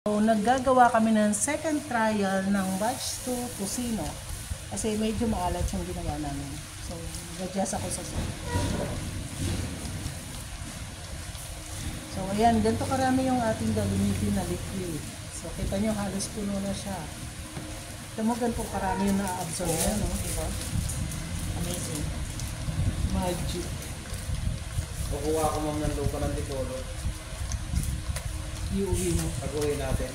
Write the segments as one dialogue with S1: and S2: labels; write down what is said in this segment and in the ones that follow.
S1: So, naggagawa kami ng second trial ng batch 2 Tocino. Kasi medyo maalat yung ginawa namin. So, nag-adjust ako sa sauce. So, ayan, ganito karami yung ating gagamitin na liquid. So, kita nyo, halos puno na siya. Ito mo, ganito karami yung na-absorb yan, no? Diba?
S2: Amazing.
S1: Magic.
S3: Kukuha ko ma'am ng lupa ng Dipolo.
S1: Iuwi mo.
S3: Pag-uwi natin.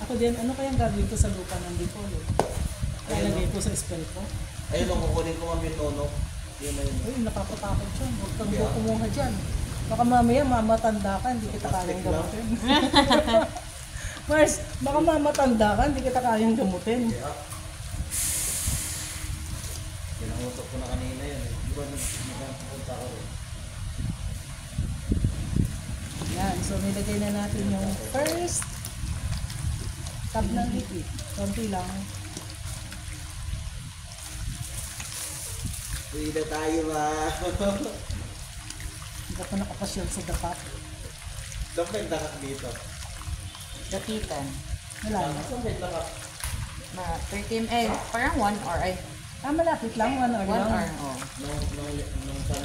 S1: Ako din, ano kayang gagawin ko sa lupa ng Dipolo? Lalagay ko sa spell ko?
S3: Ayun ang kukunin ko ma'am yung tono. Yun na yun.
S1: Uy, nakakatakot dyan. Huwag kang kumuha dyan. Baka mamaya mamatanda ka, hindi kita kayang gamutin. Mars, baka mamatanda ka, hindi kita kayang gamutin.
S3: Kaya, pinangutok ko na kanina yun. Di ba nagpunta ko rin?
S1: Yan, so nilagay na natin yung first cup ng liquid. Konti lang.
S3: Uwi na tayo ma'am.
S1: Hindi ko nakapasyal sa dapat.
S3: Saan ba yung dakak dito?
S2: Dapitan.
S1: Wala na.
S3: Saan ba yung dakak?
S2: 30 parang 1 hour ay.
S1: Malapit lang, 1 hour
S2: 1
S1: lang.
S2: hour, oh.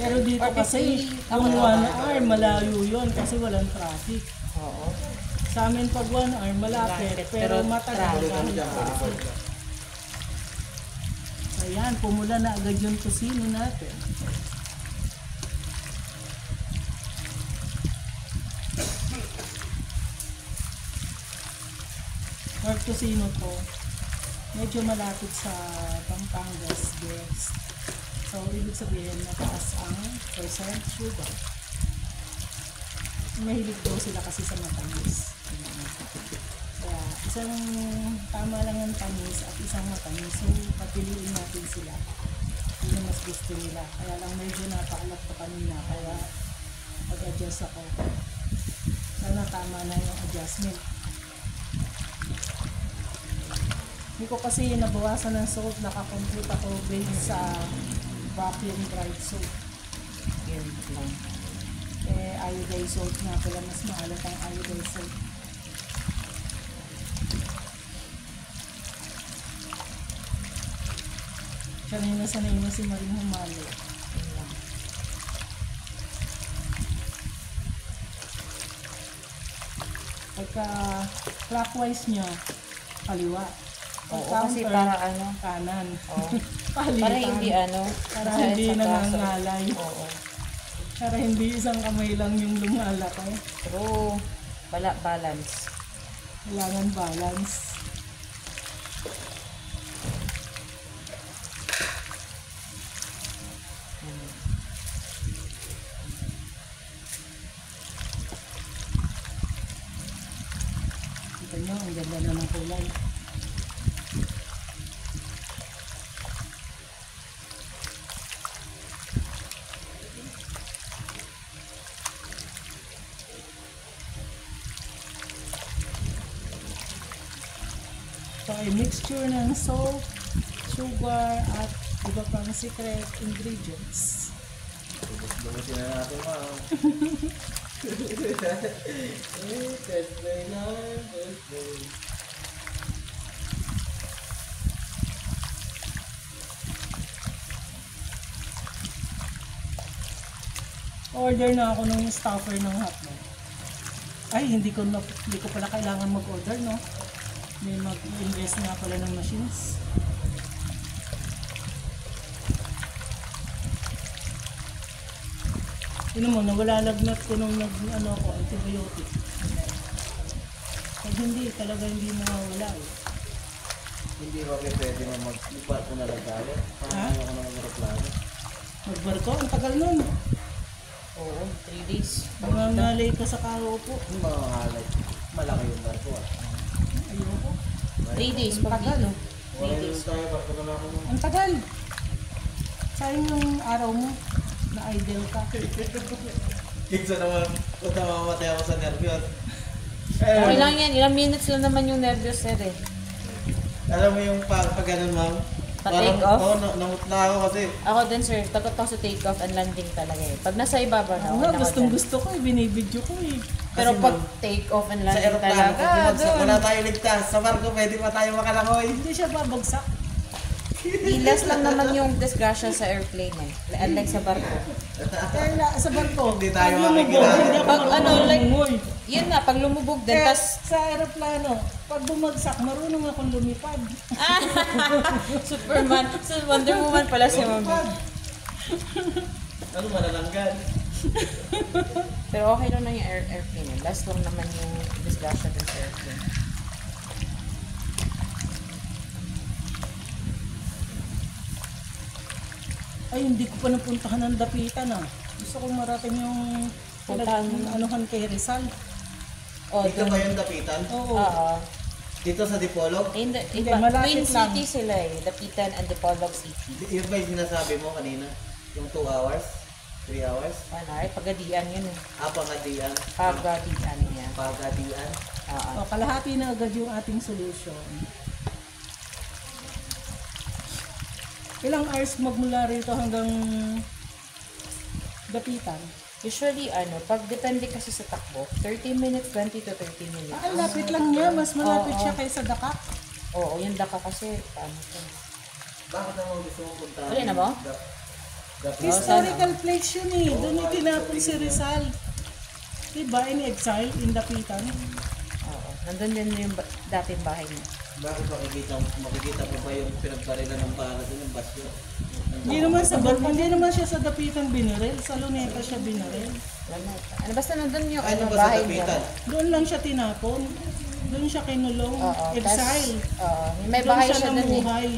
S1: Pero dito
S2: Or
S1: kasi,
S2: 50,
S1: yung 1 hour, malayo yun kasi walang traffic.
S2: Oo.
S1: Sa amin pag 1 hour, malapit,
S2: Malapit,
S1: pero
S2: pero
S1: matagal
S3: Pwede kami
S1: dahil
S3: dyan, pwede
S1: traffic.
S3: dyan.
S1: Ayan, pumula na agad yung tusino natin. Or tusino ko, medyo malapit sa Pampangas guys. So, ibig sabihin, mataas ang percent sugar. Mahilig daw sila kasi sa matamis. Kaya, isang tama lang ang tamis at isang matamis. So, papiliin natin sila. Yun ang mas gusto nila. Kaya lang medyo napaalat ko kanina. Kaya, pag-adjust ako. Sana tama na yung adjustment. Hindi ko kasi nabawasan ng salt. Nakakompute ako based sa vacuum dried salt.
S2: Yun lang.
S1: Eh, iodized salt nga pala. Mas maalat ang iodized salt. Sanay na si Maring humalo.
S2: Yun lang.
S1: Pagka clockwise niya, kaliwa.
S2: Oo,
S1: Pag
S2: kasi
S1: counter,
S2: para ano.
S1: kanan.
S2: Oo.
S1: Palitan.
S2: Para hindi ano.
S1: Para
S2: sa
S1: hindi
S2: isang braso.
S1: nangangalay.
S2: Oo.
S1: Para hindi isang kamay lang yung lumalaki.
S2: True. Balance.
S1: Kailangan balance. Kita nyo, ang ganda na ng kulay. So, ay mixture ng salt, sugar, at iba pang secret ingredients.
S3: Bumusin na natin ma'am. First day na, first day.
S1: Order na ako ng stuffer ng hotdog. Ay, hindi ko pala kailangan mag-order, no? May mag-invest nga pala ng machines. Yun mo, nawala lagnat ko nung antibiotic. Pag hindi, talaga hindi mawawala eh.
S3: Hindi ba pwede mo mag-ipar ko na lang tayo?
S1: Ha?
S3: Paano ako na mag-reklamo?
S1: Magbarko, ang tagal nun.
S2: Oo, 3 days.
S1: Mangangalay ka sa kaupo.
S3: Yung mga halay, malaki yung barko ah.
S1: Ayoko.
S2: 3 days.
S1: Ang
S2: Pag
S1: tagal.
S2: dito.
S3: Wala
S2: 3
S3: yung
S2: days.
S3: tayo, barko na lang ako.
S1: Ang tagal. Sayang yung araw mo na idle ka.
S3: Kinsa naman, kung namamatay ako sa nervyos.
S2: Okay lang yan. Ilang minutes lang naman yung nervous sir eh.
S3: Alam mo yung pag ganun ma'am?
S2: Pa-take off?
S3: Oo, namutla ako kasi.
S2: Ako din sir, takot ako sa take off and landing talaga eh. Pag nasa ibabaw na,
S1: Oo
S2: okay
S1: nga,
S2: na ako
S1: gustong
S2: dyan.
S1: gusto ko eh, binibidyo ko eh.
S2: Pero
S3: Kasi,
S2: pag
S3: ma'am,
S2: take off and
S3: sa
S2: landing
S3: aeroplano,
S2: talaga,
S3: pag bumagsak,
S2: doon.
S3: wala tayo ligtas. Sa barko, pwede pa tayo makalangoy.
S1: Hindi siya babagsak.
S2: Ilas lang naman yung disgrasya sa airplane eh. Unlike sa barko.
S1: Kaya sa barko,
S3: Hindi tayo
S1: pag lumubog,
S3: makikilala.
S1: hindi ako
S2: Pag ano, like,
S1: lumungoy.
S2: yun nga, pag lumubog din,
S1: Kaya
S2: tas
S1: sa aeroplano, pag bumagsak, marunong akong lumipad.
S2: Superman, so Wonder Woman pala si Mami.
S1: Lumipad.
S3: Ano, malalanggan?
S2: Pero okay lang na yung airplane eh. Last lang naman yung disgrasya din sa airplane.
S1: Ay, hindi ko pa napuntahan ng Dapitan ah. Gusto kong marating yung
S2: Puntahan mo.
S1: anuhan kay Rizal.
S2: Oh,
S3: Dito
S2: doon.
S3: ba yung Dapitan?
S1: Oo.
S2: Oo.
S3: Dito sa Dipolog?
S2: Hindi,
S1: Hindi,
S2: iba.
S1: malapit
S2: Twin
S1: lang.
S2: City sila eh. Dapitan and Dipolog City.
S3: Yun ba yung sinasabi mo kanina? Yung 2 hours? 3 hours?
S2: Ano, ay pagadian yun eh.
S3: Pagadian?
S2: Pagadian niya.
S3: Pagadian?
S2: Oo.
S1: O, kalahati na agad yung ating solution. Ilang hours magmula rito hanggang Dapitan?
S2: Usually, pag depende kasi sa takbo, 30 minutes, 20 to 30 minutes.
S1: Ah, ang lapit lang niya. Mas malapit
S2: Oo.
S1: siya kaysa Dakak.
S2: Oo, yung daka kasi, paano to?
S3: Bakit naman gusto mong punta?
S2: Uli na mo?
S1: Historical place yun eh. Doon itinapon si Rizal. Diba? In exile, in Dapitan.
S2: Oo. Nandun din yung dating bahay niya.
S3: Bakit makikita mo ba yung pinagbarila ng bala doon yung basyo?
S1: Hindi naman siya sa Dapitan binaril. Sa Luneta siya binaril.
S2: Wala. Basta nandun yung
S3: Ano ba sa
S2: bahay niya.
S3: Dapitan?
S1: Doon lang siya tinapon. Doon siya kinulong.
S2: Oo.
S1: Exile.
S2: Oo. May
S1: Doon
S2: bahay
S1: siya
S2: siya dun eh.
S1: namuhay.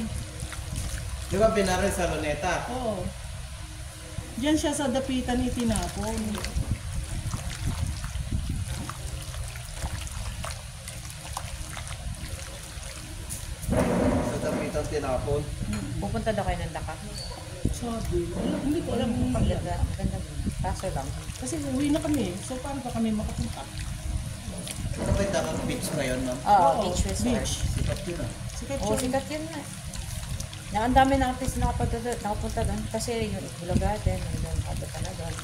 S3: Di ba binaril sa Luneta?
S1: Oo. Diyan siya sa Dapitan itinapon.
S3: Sa Dapitan tinapon?
S2: Pupunta daw kayo ng daka.
S1: Sabi. Hindi ko alam kung
S2: Ang
S1: paglat.
S2: ganda. Ang ganda. Kaso lang.
S1: Kasi uwi na kami. So paano pa kami makapunta?
S3: Ito ba yung Dakar Beach na yun, ma'am?
S2: Oo,
S1: Oo,
S2: beach resort.
S1: beach.
S3: Sikat yun ah.
S1: Sikat
S2: Oo,
S1: siya.
S2: sikat yun nga. Na ang dami na artist nakapunta doon. Kasi yung Bulaga din, yung nakapunta na doon.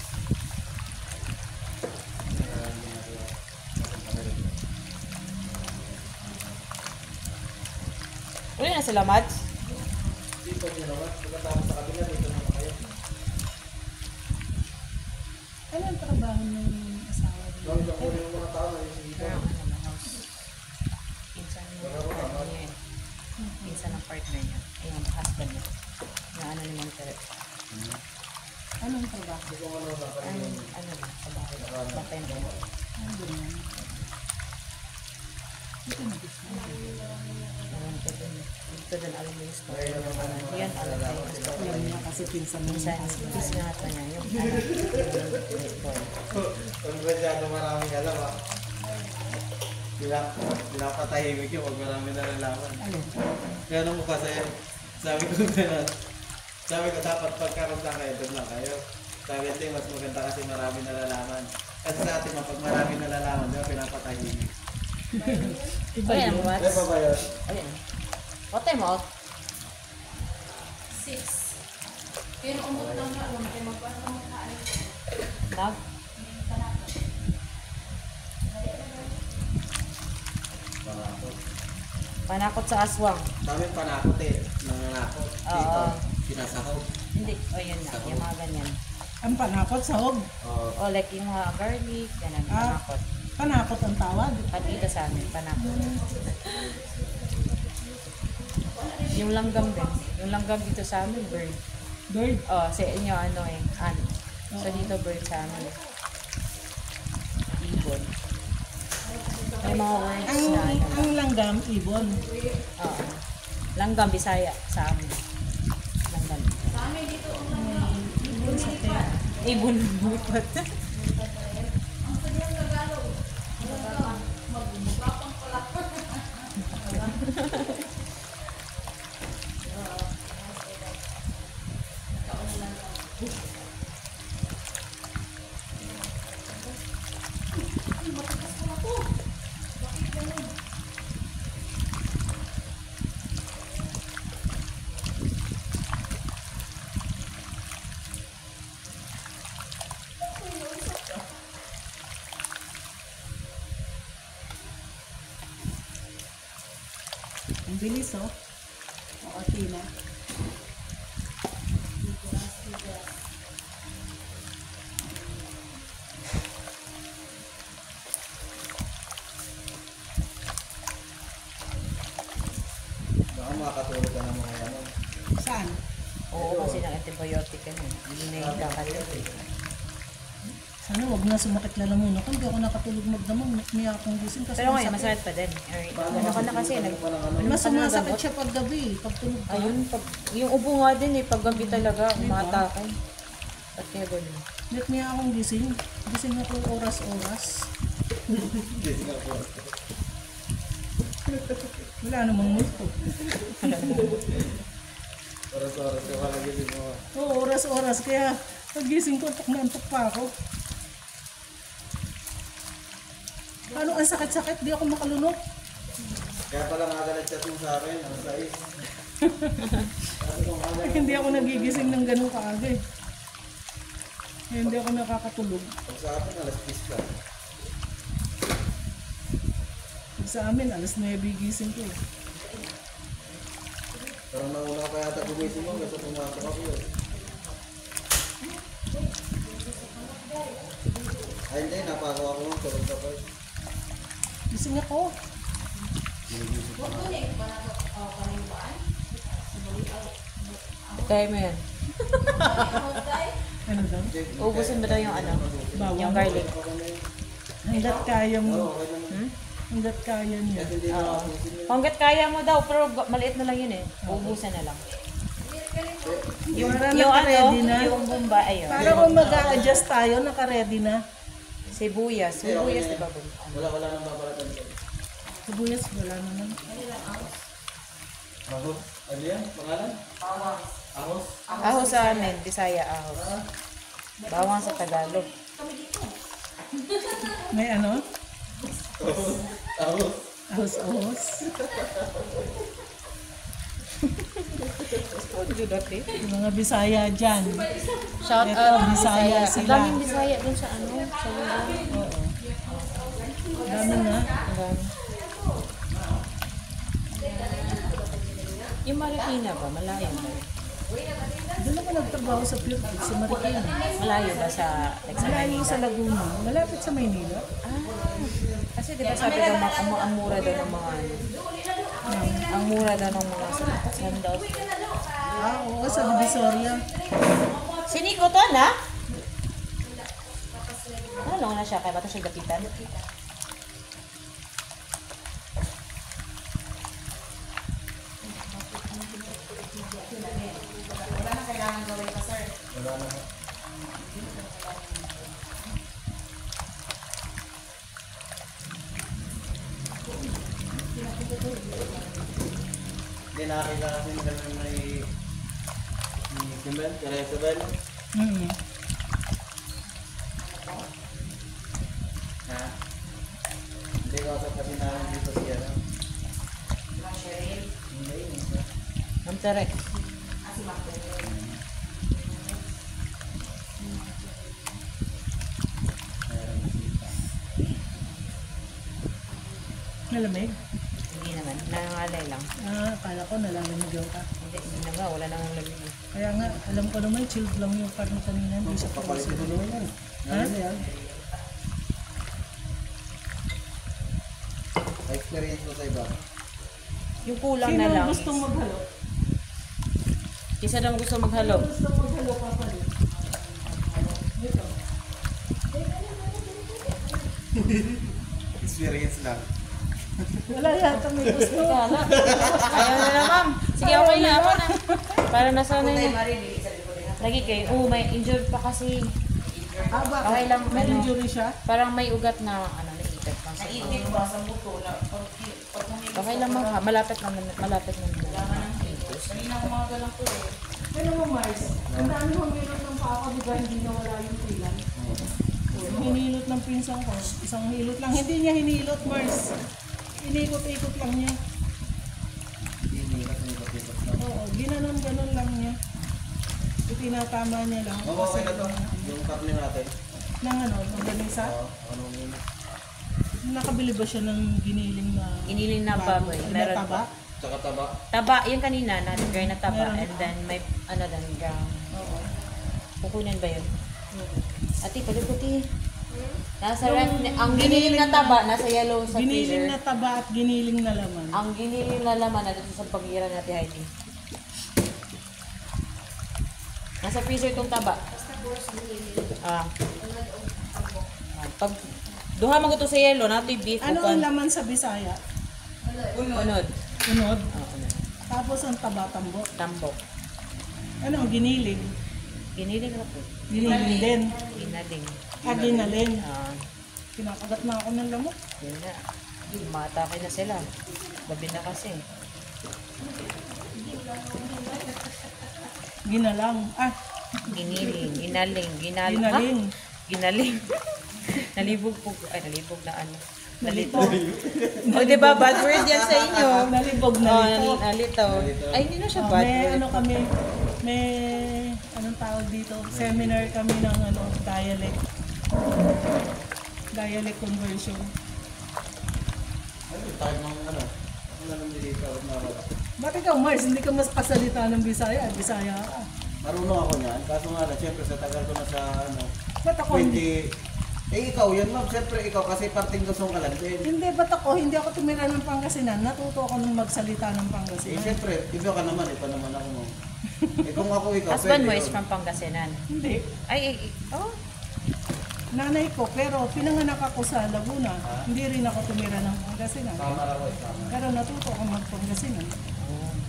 S2: Uli na sila, Mads?
S3: Dito ginawa. Pagkatapos sa kabila, dito naman kayo.
S1: Ano ang trabaho ng asawa niya?
S3: Gawin lang muna yung mga tao na yung dito.
S2: Pero house. Pinsan ng partner niya yun. Pinsan ng partner niya. Ay, yung husband niya. Na ano ni Monterrey.
S1: Anong trabaho?
S2: Ano ba? Sa bahay. Bakit na yun?
S1: Ano ganyan? Ito na gusto.
S2: Alam ko din. Dito din alam mo yung story. Yan, alam ko yung story.
S1: Alam niya kasi pinsan ng
S2: Minsan, pisngata niya yung anak.
S3: Pag masyado maraming alam ah. Pinapatahimik yun pag marami nalalaman.
S1: Ano?
S3: Kaya nung mukha sa'yo, sabi ko gano'n. Sabi ko dapat pagkaroon kayo, doon lang kayo. Sabi ko mas maganda kasi marami nalalaman. Kasi sa atin, pag marami nalalaman, diba pinapatahimik.
S1: Iba
S2: Ayan,
S1: yun.
S2: what?
S3: Ano pa ba yun?
S2: Ayan. What time out?
S4: 6. Pero umot lang na, alam ko magpasa mo kain.
S2: Nag?
S3: Panakot.
S2: Panakot sa aswang.
S3: Daming panakot eh. Nanganakot. Dito,
S2: Oo.
S3: sinasahog.
S2: Hindi. O yun na. Yung mga ganyan.
S1: Ang panakot sa hog.
S3: Oo.
S2: O like yung mga garlic. Ganun. Panakot.
S1: Panakot ang tawag.
S2: At dito sa amin. Panakot. Yung langgam din. Yung langgam dito sa amin, bird.
S1: Bird.
S2: Oh, sa inyo ano eh, ant. So dito bird sa amin. Ibon. May mga words
S1: Ang,
S2: na ano.
S1: ang langgam, ibon.
S2: Oo. Langgam, Bisaya sa amin. Langgam.
S1: Ibon sa te.
S2: Ibon bupat.
S1: Ang bilis, oh. O, Tina.
S3: Baka makakatulog ka ng mga ano.
S1: Saan?
S2: Oo, kasi ng antibiotic ka na. Hindi na yung kakalit.
S1: Sana wag na sumakit lalamunan ko. Hindi ako nakatulog magdamag. May akong gising kasi
S2: Pero ngayon,
S1: masakit.
S2: masakit pa din. Ano ka na kasi,
S1: Mas sumasakit siya pag gabi, pag tulog ka.
S2: Ayun, yung ubo nga din eh, pag gabi talaga, umatake. Ba't kaya ganun?
S1: Net niya akong gising. Gising ako oras-oras. Wala namang multo.
S3: Oras-oras ka pala gising mo.
S1: Oo, oras-oras. Kaya pag gising ko, antok na antok pa ako. Ano, ang sakit-sakit. Di ako makalunok.
S3: Kaya pala nga nag-chat mo sa akin, ang sais.
S1: Ay, hindi ako nagigising ng ganun kaaga eh. Kaya hindi ako nakakatulog.
S3: Pag sa akin, alas 10 ka.
S1: Pag sa amin, alas 9 gising ko eh.
S3: Parang nauna ka yata gumising mo, kasi pumasok ako yun. Ay hindi, napako ako nung tulog ka pa.
S1: Gising ako.
S2: Kaya mo yan.
S1: Ano daw?
S2: Ubusin ba daw yung ano?
S1: Bawang.
S2: Yung garlic.
S1: Hanggat kaya mo.
S3: Oo, okay naman.
S2: Hmm?
S1: Hanggat kaya niya.
S3: Kasi hindi na
S2: Oo.
S3: ako gising yun.
S2: Hanggat kaya mo daw, pero maliit na lang yun eh. Ubusan na lang.
S1: Para
S2: Yung ano,
S1: naka-ready na.
S2: yung bumba, ayun.
S1: Para kung mag-a-adjust tayo, naka-ready na.
S2: Sibuyas. Sibuyas, di ba? Bumba?
S3: Wala nang babalatan ko.
S1: Sibuyas, wala naman.
S3: Ahos? Ano yan? Pangalan? Ahos?
S2: Ahos sa amin, Bisaya ahos. Bawang sa Tagalog.
S1: May ano?
S3: Ahos?
S1: Ahos-ahos. Yung mga Bisaya dyan.
S2: Shout
S1: Ito,
S2: out
S1: Bisaya
S2: Bisaya. Ang
S1: sila.
S2: daming Bisaya dun sa ano, sa lugar.
S1: Oo. Dami nga.
S2: Ang dami. Yung Marikina ba? Malayo ba?
S1: Doon ako nagtrabaho sa Pure Food, sa Marikina.
S2: Malayo ba sa
S1: Malayo sa Laguna. Malapit sa Maynila.
S2: Kasi di ba sabi daw ang mura daw ng mga ano? Ang mura daw ng mga sandals.
S1: Oo, sa Divisoria.
S2: Siniko to na? Ano na siya? Kaya ba ito siya gapitan?
S3: Hindi nakakita kasi ng may Isabel, kaya Isabel. Ha? Hindi ko usap kasi namin dito siya. Hindi.
S2: Ang tarek.
S1: Malamig?
S2: Hindi naman. Nangangalay lang.
S1: Akala ko nalalamig ka.
S2: Hindi na nga. Wala nang lamig.
S1: Kaya nga, alam ko naman, chilled lang yung karne kanina. Hindi siya
S3: Papalit
S1: frozen.
S3: ko naman yan.
S1: Ha?
S3: Ano yan? Experience mo sa iba.
S2: Yung kulang
S1: Sino
S2: na lang.
S1: gustong maghalo?
S2: Isa lang gusto maghalo.
S1: Gustong maghalo ka pa rin. Ito.
S3: Experience lang.
S1: Wala yata may gusto.
S2: Wala. Ayaw na na, ma'am. Sige, okay na. Ako na. Para nasanay na. Lagi kayo. Oo, may injured pa kasi.
S1: Bakit?
S2: Okay lang.
S1: May
S2: ano,
S1: injury siya?
S2: Parang may ugat na ano, naiipit pa.
S4: Nainit ba sa buto na pag
S2: Okay lang, ma'am. Ha? Malapit naman. Malapit naman.
S4: kanina umaga lang po eh.
S1: Ano mo, Mars? Ang dami mo meron ng pako, di ba hindi nawala yung pilan? Hinilot ng pinsan ko. Isang hilot lang. Hindi niya hinilot, Mars. Inikot-ikot lang niya. Oo, ginanon-ganon lang niya. Itinatama niya lang.
S3: Oo, okay na to. Yung karne natin.
S1: Nang ano, ng ganisa.
S3: Oo, anong yun?
S1: Nakabili ba siya ng giniling na...
S2: Giniling na baboy.
S1: Meron
S2: Meron
S1: taba?
S2: pa.
S3: Tsaka taba.
S2: Taba, yung kanina, na-trigger na taba.
S1: Meron.
S2: And then may, ano dan, ground.
S1: Oo.
S2: Kukunin ba yun?
S1: Oo.
S2: Ate, palikuti. Nasa ref, ang giniling na taba, nasa yellow sa
S1: Giniling
S2: freezer.
S1: na taba at giniling na laman.
S2: Ang giniling na laman na dito sa pagiran natin, Heidi. Nasa freezer itong taba. Ah. Pag duha mo ito sa yellow, nato yung beef.
S1: Ano ang laman sa Bisaya?
S2: Unod.
S1: Unod.
S2: Unod.
S1: Tapos ang taba tambo.
S2: Tambok.
S1: Ano ang giniling?
S2: Giniling na po.
S1: Giniling din.
S2: Ginaling.
S1: Ginaling.
S2: Ah.
S1: Kinakagat na ako ng lamok.
S2: Yun na. Matake na sila. Gabi na kasi.
S1: Ginalang. Ah,
S2: Giniling. Ginaling.
S1: ginaling.
S2: Ginaling. Nalibog po. Ay, nalibog na ano.
S1: Nalito.
S2: O, diba? Bad word yan sa inyo.
S1: Nalibog na
S2: Oh,
S1: lito.
S2: nalito. Ay, hindi na siya bad
S1: May
S2: word.
S1: ano kami, may anong tawag dito, seminar kami ng ano, dialect. Dialect conversion.
S3: Ano tayo ng ano? Ano nang dito ako na wala.
S1: Ba't ikaw, Mars, hindi ka mas kasalita ng Bisaya? Bisaya ka.
S3: Marunong ako niyan. Kaso nga lang, siyempre sa tagal ko na sa ano,
S1: Ba't ako
S3: 20... Eh ikaw yan ma'am, siyempre ikaw kasi parting Luzon ka lang din.
S1: Hindi, ba't ako? Hindi ako tumira ng Pangasinan. Natuto ako nung magsalita ng
S3: Eh
S1: Pangasinan.
S3: siyempre, iba ka naman, iba naman ako mo. Eh kung ako ikaw,
S2: Husband mo
S3: pwede
S2: is
S3: yun.
S2: from Pangasinan.
S1: Hindi.
S2: Oh.
S1: Nanay ko, pero pinanganak ako sa Laguna. Hindi rin ako tumira ng Pangasinan.
S3: Tama raw eh, tama.
S1: Pero natuto ako mag-Pangasinan.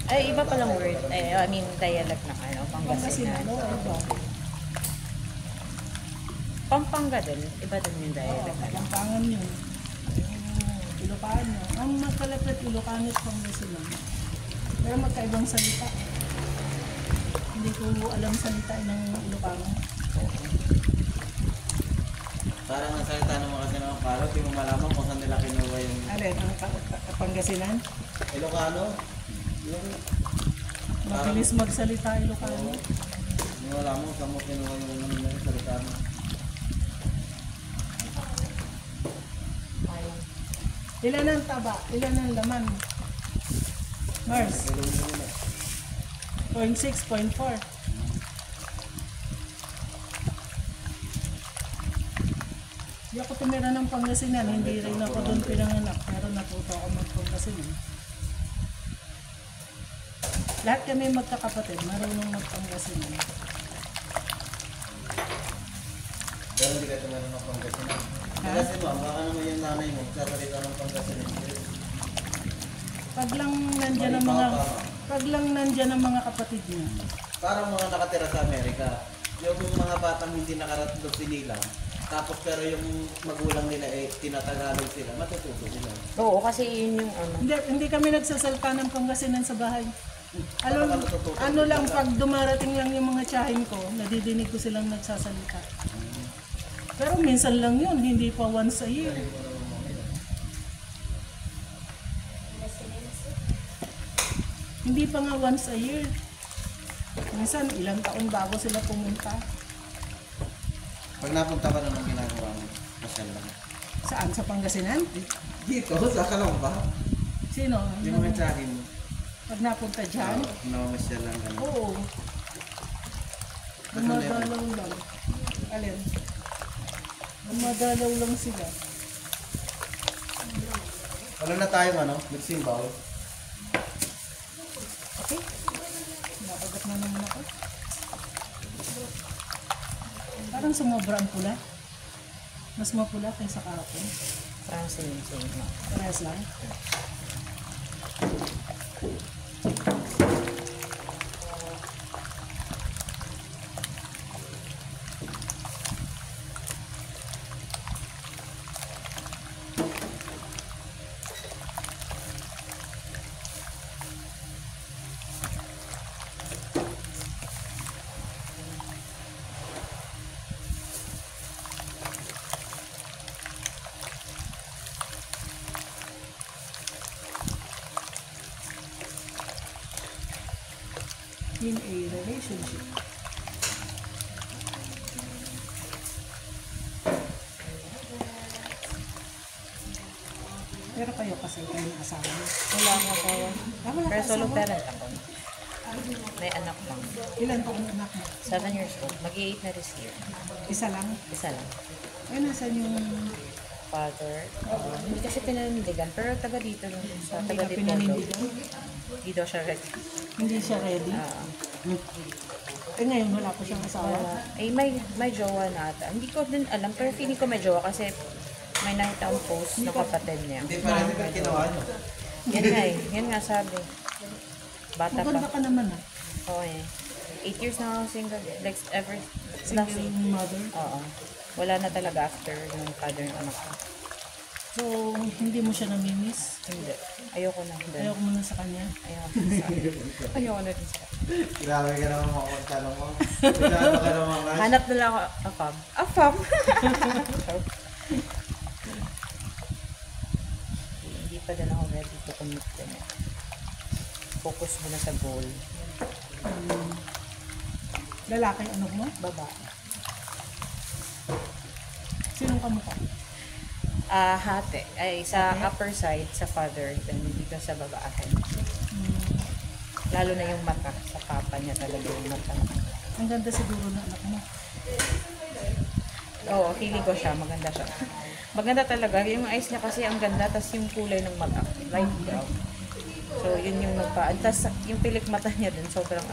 S2: Ay, iba palang word. Ay, I mean, dialect ng ano,
S1: Pangasinan,
S2: Pangasinan.
S1: oo, iba.
S2: Pampanga din. Iba din yung
S1: Oo,
S2: dialect. Ano?
S1: Pampangan yun. Ilocano. Ang magkalapit Ilocano at Pangasinan. Pero magkaibang salita. Hindi ko alam salita ng Ilocano.
S3: Parang ang salita naman kasi ng Palo, di mo malaman kung saan nila kinuha yung
S1: Alin, ang Pangasinan?
S3: Ilocano. Yung
S1: Mabilis magsalita Ilocano.
S3: Hindi mo alam mo saan mo kinuha yung salita mo.
S2: Ayun.
S1: Ilan ang taba? Ilan ang laman? Mars?
S3: Ilocano na.
S1: 0.6, 0.4. Hindi ako tumira ng Pangasinan, hindi rin ako doon pinanganak, pero natuto ako mag-Pangasinan. Lahat kami magkakapatid, marunong mag-Pangasinan.
S3: Pero hindi ka tumalang ng Pangasinan. Kasi ma'am, baka naman yung nanay mo, sasalita ng Pangasinan.
S1: Pag lang nandyan ang mga kapatid niya.
S3: Parang mga nakatira sa Amerika. Yung mga batang hindi nakaratlog sila, tapos pero yung magulang nila eh tinatagalog sila, matututo sila.
S2: Oo, kasi yun yung ano.
S1: Hindi kami nagsasalta ng Pangasinan sa bahay. Ano lang, pag dumarating lang yung mga tiyahin ko, nadidinig ko silang nagsasalita. Pero minsan lang yun, hindi pa once a year. Hindi pa nga once a year. Minsan, ilang taon bago sila pumunta.
S3: Pag napunta ka naman ginagawa mo, masyal lang.
S1: Saan? Sa Pangasinan?
S3: Dito, sa Kalamba,
S1: Sino?
S3: yung mga tsahin mo.
S1: Pag napunta dyan?
S3: Masyal lang gano'n.
S1: Oo. Dumadalaw lang. Alin? Dumadalaw lang sila.
S3: Wala na tayong ano, nagsimbaw.
S1: Okay? Nakagat na naman ako. Parang sumobra ang pula. Mas mapula kaysa kahapon.
S2: Parang same.
S1: Parehas lang. In a relationship. Pero kayo kasal kayo ng asawa mo?
S2: Wala akong asawa.
S1: Wala
S2: Pero
S1: ka
S2: solo
S1: asawa?
S2: parent ako. May anak lang.
S1: Ilan taon ang anak mo?
S2: 7 years old. Mag-8 na this year.
S1: Isa lang?
S2: Isa lang.
S1: Ay, nasan yung
S2: Father. Hindi kasi pinanindigan. Pero taga dito lang. Sa
S1: hindi
S2: taga
S1: ka
S2: dito.
S1: pinanindigan?
S2: Hindi daw siya ready.
S1: Hindi siya ready? Eh ngayon, wala pa siyang asawa?
S2: Wala. Eh, may jowa na ata. Hindi ko din alam. Pero feeling ko may jowa kasi may nakita akong post ng kapatid niya.
S3: Hindi pa rin yung ginawa nyo.
S2: Yan nga eh. Yan nga sabi. Bata
S1: Maganda
S2: pa.
S1: ka naman ah.
S2: Oo eh. 8 years na ako single. Like ever.
S1: Single mother.
S2: Oo. Wala na talaga after yung father ng anak ko.
S1: So, hindi mo siya namimiss?
S2: Hindi. Ayoko na. Hindi.
S1: Ayoko mo na sa kanya.
S2: Ayoko na din sa
S3: Grabe ka naman mga magtanong mo. Grabe ka naman mga
S2: Hanap na lang ako. Afam. Afam! Hindi pa din ako ready to commit din. Focus mo na sa goal.
S1: Lalaki, ano mo?
S2: Babae.
S1: Sinong kamukha?
S2: Hati. Ay, sa upper side, sa father, then dito sa babae. Lalo na yung mata. Sa papa niya talaga yung mata.
S1: Ang ganda siguro na anak mo.
S2: Oo, feeling ko siya. Maganda siya. Maganda talaga. Yung eyes niya kasi ang ganda. Tapos yung kulay ng mata. Light brown. So, yun yung Tapos yung pilik mata niya din, sobrang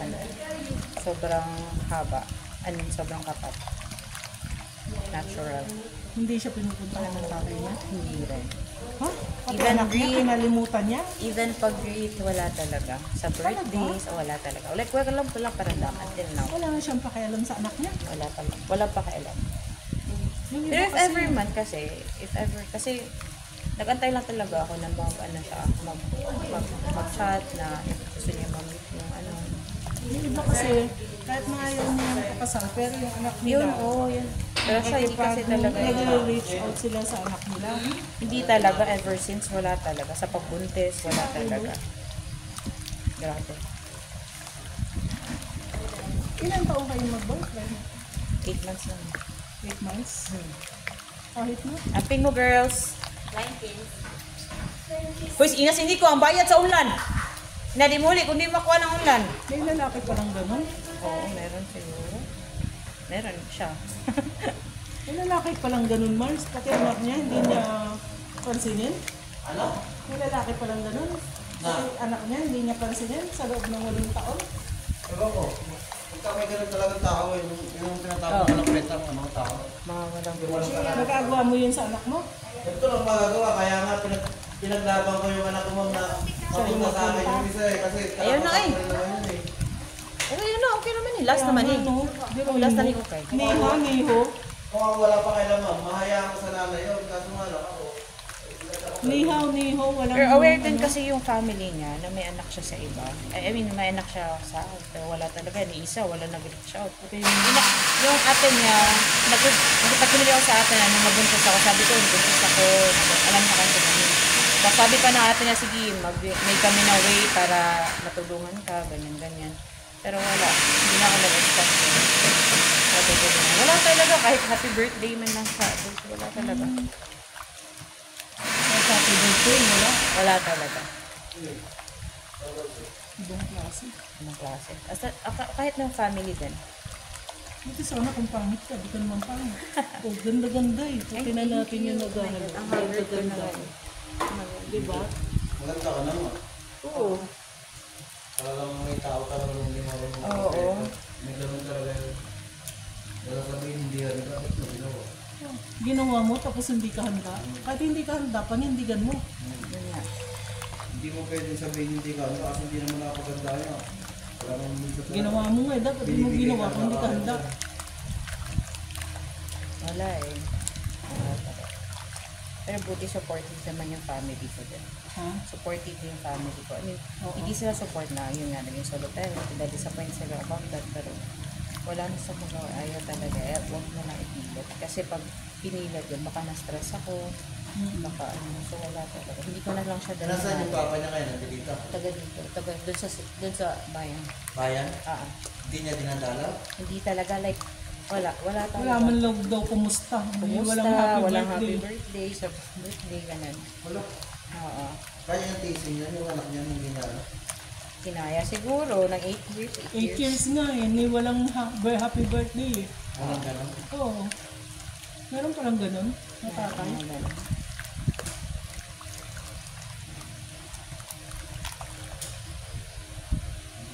S2: sobrang haba. Sobrang kapat. Natural.
S1: Hindi siya pinupuntahan ng tatay niya?
S2: Hindi rin.
S1: Ha? Pati
S2: Even
S1: anak niya,
S2: green.
S1: kinalimutan niya?
S2: Even pag-greet, wala talaga. Sa birthdays, wala talaga. Like, wala paramdam until now.
S1: Wala na siyang pakialam sa anak niya.
S2: Wala pa kailan.
S1: Yung iba
S2: Pero if
S1: kasi-
S2: ever man kasi nag-antay lang talaga ako na mag-chat na gusto niya mag-meet yung
S1: Yung iba kasi, kahit na ayaw niya nakakasal, pero yung anak nila,
S2: yun. Pero siya, hindi kasi talaga
S1: nag-reach out sila sa anak nila.
S2: hindi talaga, ever since, wala talaga. Sa pagbuntis, wala talaga. Grabe.
S1: Ilan taon kayo mag-boyfriend?
S2: 8 months lang.
S1: 8 months? Kahit na?
S2: Amping mo, girls. Hoy, Inas, hindi ko ang bayad sa ulan. Hindi muli, kung di makuha ng ulan.
S1: May lalaki parang gano'n.
S2: Oo, meron siguro. Meron siya.
S1: May lalaki palang gano'n, Mars. Pati anak niya, hindi niya pansinin.
S3: Ano?
S1: May lalaki palang gano'n. Pati anak niya, hindi niya pansinin sa loob ng 8 taon.
S3: Ewan ko. Ikaw may ganun talagang tao eh. Yung tinatawag ko ng kwenta mo, mga tao.
S2: Mga walang
S1: Nagagawa mo yun sa anak mo?
S3: Ito lang magagawa, kaya nga pinaglaban ko yung anak mo na mapunta sa akin yung isa eh. Kasi
S2: Ayun na eh.
S3: karapat-dapat rin naman yun eh.
S2: yun na, okay naman eh. Last naman eh. Last na ni Ukay.
S1: Niho.
S3: Kung ako wala pa kailangan, mahayaan ko sa nanay yun. Kaso nga lang ako.
S1: Niho, walang...
S2: Pero aware din kasi yung family niya na may anak siya sa iba. I mean, may anak siya sa akin. Pero wala talaga. Ni isa, wala nag-reach out. Yung ate niya, nagpagpinili ako sa ate na nung mabuntis ako. Sabi ko, nabuntis ako. Alam na kanya namin. Tapos sabi pa na ate niya, sige, may kami na way para matulungan ka, ganyan-ganyan. Pero wala. Hindi na ako nag-expect. Wala talaga. Kahit happy birthday man lang sa wala talaga.
S1: Happy birthday, wala.
S2: Wala talaga.
S1: Ibang klase.
S2: Anong klase? Kahit ng family din.
S1: Buti sana kung pangit ka, di ka naman pangit. Oh, ganda-ganda eh. Pati na natin yung naghahanap.
S2: Ang hard ko na lang.
S1: Diba?
S3: Maganda ka naman.
S2: Oo.
S3: Talagang may tao talagang hindi marunong.
S2: Oo.
S3: May laman talaga yun. Wala sabihin hindi yan. Bakit mo ginawa?
S1: Ginawa mo tapos hindi ka handa. Kahit hindi ka handa, panindigan mo.
S2: Yun nga.
S3: Hindi mo pwedeng sabihin hindi ka ano kasi hindi naman nakapaganda yan. Wala naman minsan sa...
S1: Ginawa mo nga, dapat di mo ginawa kung hindi ka handa.
S2: Wala eh. Wala talaga. Pero buti supportive naman yung family ko din.
S1: Ha?
S2: Supportive yung family ko. I mean, hindi sila support na yun nga, naging solo parent. Na-disappoint sila about that. Pero wala na sa magawa. Ayaw talaga. Huwag mo na ipilit. Kasi pag pinilit yun, baka na-stress ako. Baka ano. So wala talaga. Hindi ko na lang siya dala.
S3: Nasaan yung papa niya kayo? Nandito?
S2: Taga dito. Dun sa bayan.
S3: Bayan? Hindi niya dinadala?
S2: Hindi talaga like, wala talaga.
S1: Wala man lang daw kumusta.
S2: Kumusta,
S1: Walang happy
S2: walang
S1: birthday.
S2: happy birthday, sa birthday, ganun.
S3: Wala.
S2: Oo.
S3: Kaya yung teasing niya, yung anak niya, hindi na.
S2: Kinaya siguro, ng 8 years,
S1: 8 years nga eh, ni walang happy birthday eh.
S3: Walang ganun.
S1: Oo. Meron palang ganun, na tatay.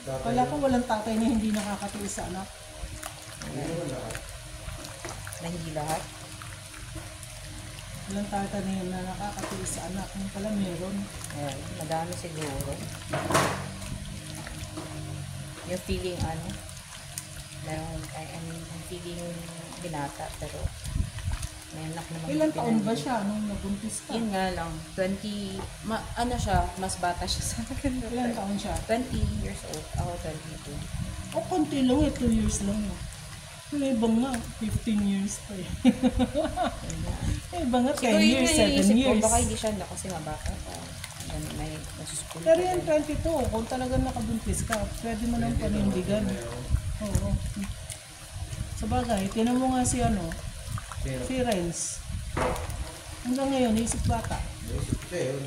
S1: Wala ko walang tatay na hindi nakakatiis sa anak.
S3: Hindi naman lahat.
S2: Na hindi lahat.
S1: Walang tatay na yun na nakakatiis sa anak. Yung pala meron.
S2: Ayan, madami siguro. Yung feeling meron, I mean, yung feeling binata, pero may anak naman.
S1: Ilan taon ba siya nung nabuntis ka?
S2: Yun nga lang, 20, siya, mas bata siya sa akin.
S1: Ilan taon siya?
S2: 20 years old, ako 22.
S1: O, konti lang eh, 2 years lang eh. Yung ibang nga, 15 years pa eh.
S2: Yun nga.
S1: Yung iba nga, 10
S2: Siguro yun
S1: years,
S2: yung
S1: 7
S2: iniisip ko,
S1: years.
S2: baka hindi siya na kasi mabata pa. May nasuskul
S1: Pero yung 22, kung talagang nakabuntis ka, pwede mo nang panindigan. Oo. Sa bagay, tinan mo nga si
S3: Pero,
S1: si Renz. Hanggang ngayon, isip bata.
S3: pero,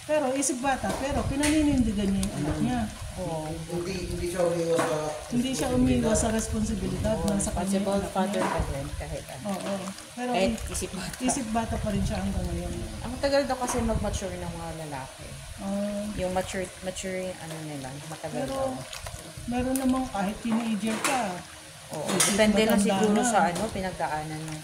S1: Pero isip bata, pero pinaninindigan niya yung anak niya.
S2: Oo.
S3: hindi siya umiwas sa...
S1: Hindi siya umiwas sa responsibilidad ng sa kanya yung
S2: Responsible
S1: anak
S2: father
S1: niya.
S2: pa rin kahit ano.
S1: Oo. Pero
S2: Kahit isip bata.
S1: isip bata pa rin siya hanggang ngayon.
S2: Ang tagal daw kasi mag-mature ng mga lalaki.
S1: Ah,
S2: Yung mature yung nila, matagal
S1: pero
S2: daw.
S1: meron namang kahit teenager ka.
S2: Oo. Depende lang
S1: matanda
S2: siguro
S1: na.
S2: sa pinagdaanan ng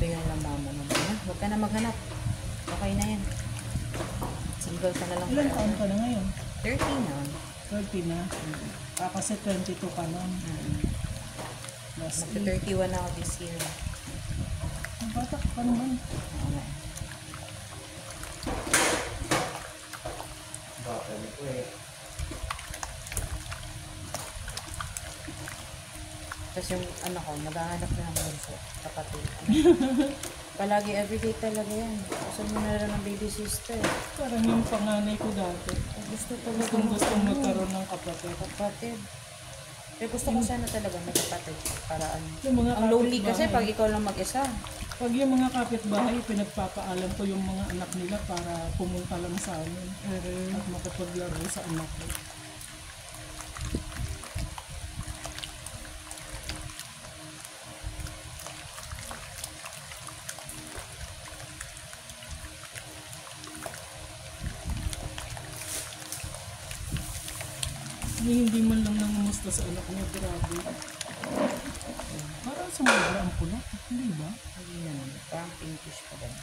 S2: sabi nga lang mama naman, huwag ka na maghanap. Okay na yan. Single ka na lang.
S1: Ilan taon ka na ngayon?
S2: 30 na.
S1: 30 na. Kasi 22 ka nun. Plus 8.
S2: Magka-31 na ako this year.
S1: Bata ka pa naman.
S2: Oo nga.
S3: Baka nito eh.
S2: Tapos yung maghahanap na ng bunso, kapatid. Palagi everyday talaga yan. Gusto mo na rin ng baby sister.
S1: Parang yung panganay ko dati.
S2: Gusto talaga
S1: Gustong magkaroon ng kapatid.
S2: kapatid. Pero gusto ko sana talaga may kapatid. Para
S1: Yung mga
S2: ang lonely
S1: kapitbahay.
S2: kasi pag ikaw lang mag-isa.
S1: Pag yung mga kapitbahay, pinagpapaalam ko yung mga anak nila para pumunta lang sa amin at makipaglaro sa anak ko. Hindi man lang nangumusta sa anak niya, grabe. Parang sumobra ang pula, hindi ba?
S2: Hindi naman. Parang pinkish pa din.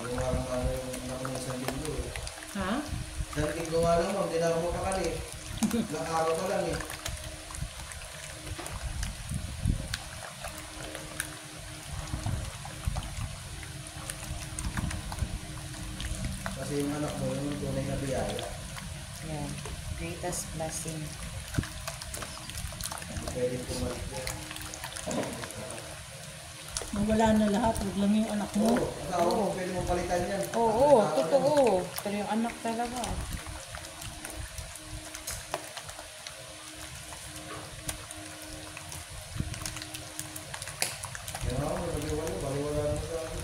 S3: Gawa lang ano yung anak mo sa linggo eh.
S1: Ha?
S3: Sa linggo nga lang mo, hindi na ako mapakali. Ilang araw ka lang eh. Kasi yung anak mo, yung tunay na biyaya.
S2: Yan. Greatest blessing.
S3: Pwede pumalit yan.
S1: Nang wala na lahat, wag lang yung anak mo.
S3: Asawa mo, pwede mong palitan yan.
S2: Oo, totoo. Pero yung anak talaga.
S3: Yan ako, baliwala mo sa akin.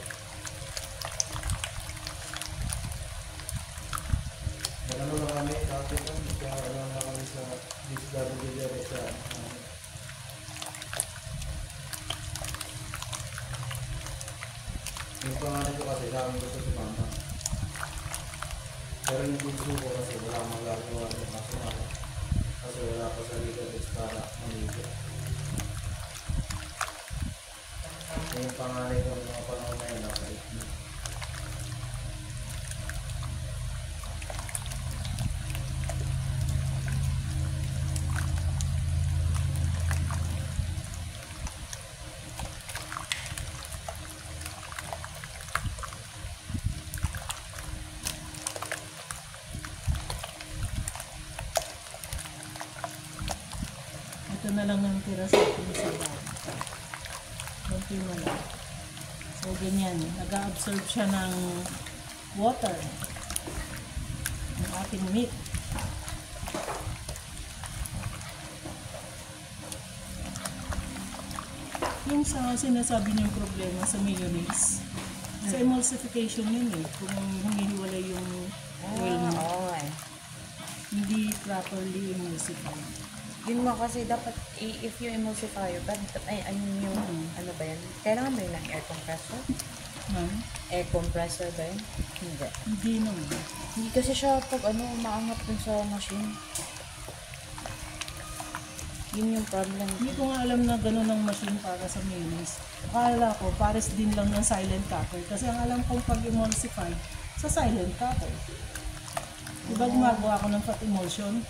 S3: Ano na kami, tapos kaya ano na kami sa DSWD sa yung pangalan ko kasi dami gusto si mama. Pero yung bunso ko kasi wala magagawa ng kaso ako. Kasi wala pa sa legal is para manigil. Yung pangalan ko ng mga panahon na yun, nasa 18.
S1: na lang ng tira sa ating sabaw. Konti na lang. So, ganyan. Nag-absorb siya ng water ng ating meat. Yung sa sinasabi niyong problema sa mayonnaise, sa emulsification yun eh. Kung humihiwalay yung oil mo,
S2: Oo eh.
S1: hindi properly emulsified.
S2: Yun mo kasi dapat, if you emulsify, ano yung, ano ba yan? Kailangan ba yun ng air compressor?
S1: Ma'am,
S2: Air compressor ba yun? Hindi.
S1: hindi naman.
S2: Hindi kasi siya pag maangat dun sa machine. Yun yung problem.
S1: Hindi ko nga alam na gano'n ang machine para sa mayonnaise. Akala ko, pares din lang ng silent cutter. Kasi ang alam kong pag-emulsify, sa silent cutter. Diba gumagawa ko ng fat emulsion?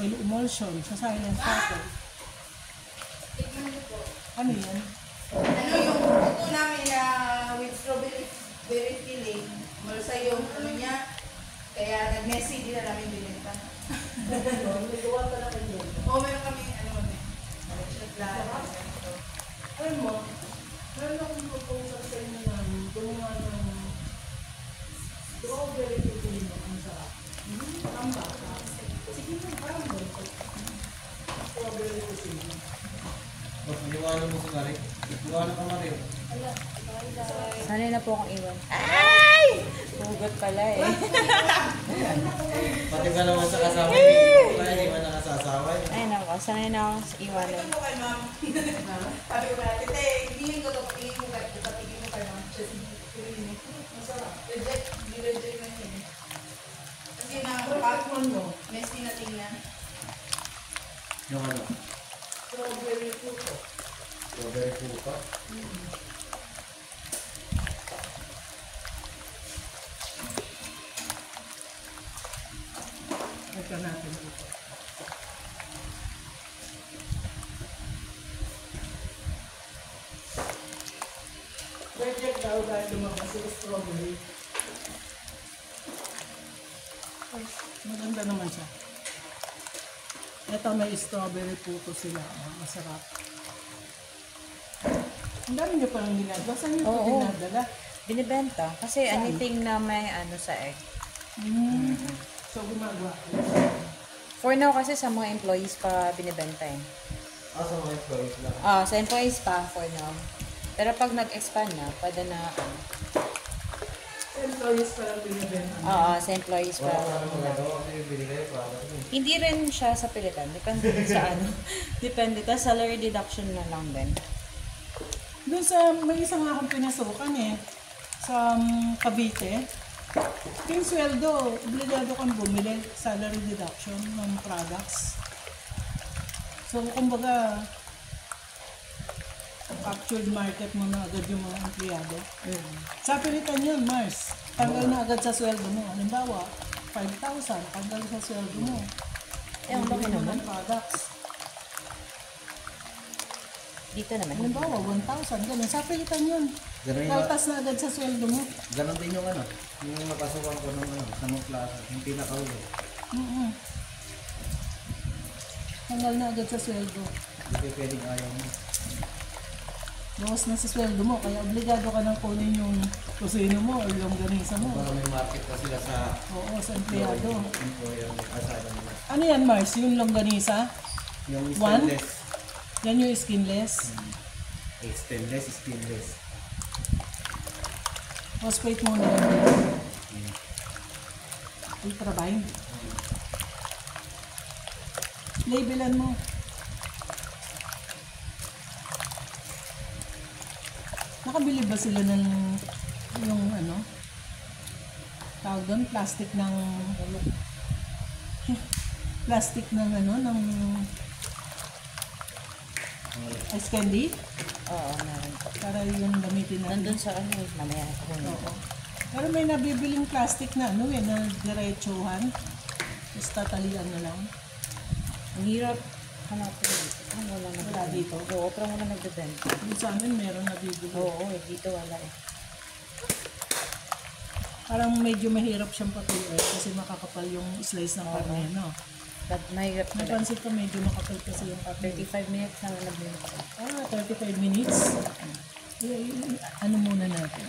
S1: Oil emulsion sa silent cutter.
S4: Tignan niyo po.
S1: Ano yan?
S4: Ano yung luto namin na with strawberry berry filling, malsa yung ano niya, kaya nag-messy, di na namin binenta.
S1: Nagawa ka na kayo.
S4: Oo, meron kami, ano,
S1: Alam mo, meron akong proposal sa inyo na gumawa ng strawberry pudding ang sarap. Ang bata. Sige na, parang ganito. Strawberry pudding.
S3: Mas liwanag mo sa Mario. Liwanag ka Mario.
S2: Sanay na po akong iwan. Ay! Hugot pala eh.
S3: Pati ka naman sa kasama ni kaya di man nakasasaway.
S2: Ay nako, sanay na akong iwanan.
S4: Ito kay ma'am. Sabi ko na, tete, bilhin ko to, patingin mo kay ma'am. Masarap. Reject, reject na yun. Kasi na, messy na tingnan.
S3: Yung ano?
S1: Strawberry puto.
S3: Strawberry pupa.
S1: Ito natin dito. Reject daw dahil lumabas yung strawberry. Maganda naman siya. Ito may strawberry puto sila. Oh, masarap. Ang dami niyo palang ginagawa. Saan niyo ito
S2: Oo.
S1: dinadala?
S2: Binibenta. Kasi
S1: Saan?
S2: anything na may ano sa egg.
S1: So gumagawa.
S2: For now kasi sa mga employees pa binibenta eh.
S3: Asa mga employees lang.
S2: Sa employees pa for now. Pero pag nag-expand na, pwede na
S1: Employees parang binibenta.
S2: sa employees pa.
S3: Wala ka naman magagawa kasi binigay para
S2: Hindi rin siya sa pilitan. Depende din sa ano. Depende. Tapos salary deduction na lang din.
S1: Doon sa, may isang akong pinasukan eh. Sa Cavite. Yung sweldo, obligado kang bumili. Salary deduction ng products. So, kumbaga, captured market mo na agad yung mga empleyado. Sa pilitan yun, Mars. Tanggal na agad sa sweldo mo. Halimbawa, 5,000, tanggal sa sweldo mo.
S2: Ang laki
S1: Bibili mo
S2: naman.
S1: ng products.
S2: Dito naman.
S1: Halimbawa, 1,000, ganun. Sa pilitan yun.
S3: Ganun yung,
S1: Kaltas na agad sa sweldo mo.
S3: ganun din yung ano. Yung napasukan ko ng ano, sa mga klase. Yung pinakaulo.
S1: Tanggal na agad sa sweldo.
S3: Hindi kayo pwedeng ayaw mo.
S1: Bawas na sa sweldo mo, kaya obligado ka nang kunin yung kusino mo o yung ganisa mo.
S3: Para may market na sila sa
S1: Oo, sa empleyado.
S3: employer ng kasama nila.
S1: Ano yan, Mars? Yung longganisa?
S3: Yung
S1: One?
S3: stainless.
S1: Yan yung skinless?
S3: Stainless, stainless.
S1: Phosphate mo na yan. Ultrabind. Labelan mo. Nakabili ba sila ng yung ano? Tawag doon, plastic ng ano, ng ice candy?
S2: Oo, meron.
S1: Para yung gamitin natin.
S2: Nandun sa ano, mamaya ako kunin.
S1: Oo. Pero may nabibiling plastic na ano eh, na diretsuhan. Tapos tatalian na lang.
S2: Ang hirap hanapin dito. Saan wala na
S1: Wala dito.
S2: Oo, pero wala nagbebenta.
S1: Yung sa amin meron nabibili.
S2: Oo, dito wala eh.
S1: Parang medyo mahirap siyang patuloy kasi makakapal yung slice ng karne, no?
S2: Mahirap talaga.
S1: Napansin ko medyo makapal kasi yung kape.
S2: 35 minutes na nag-minute ako.
S1: 35 minutes. Ano muna natin?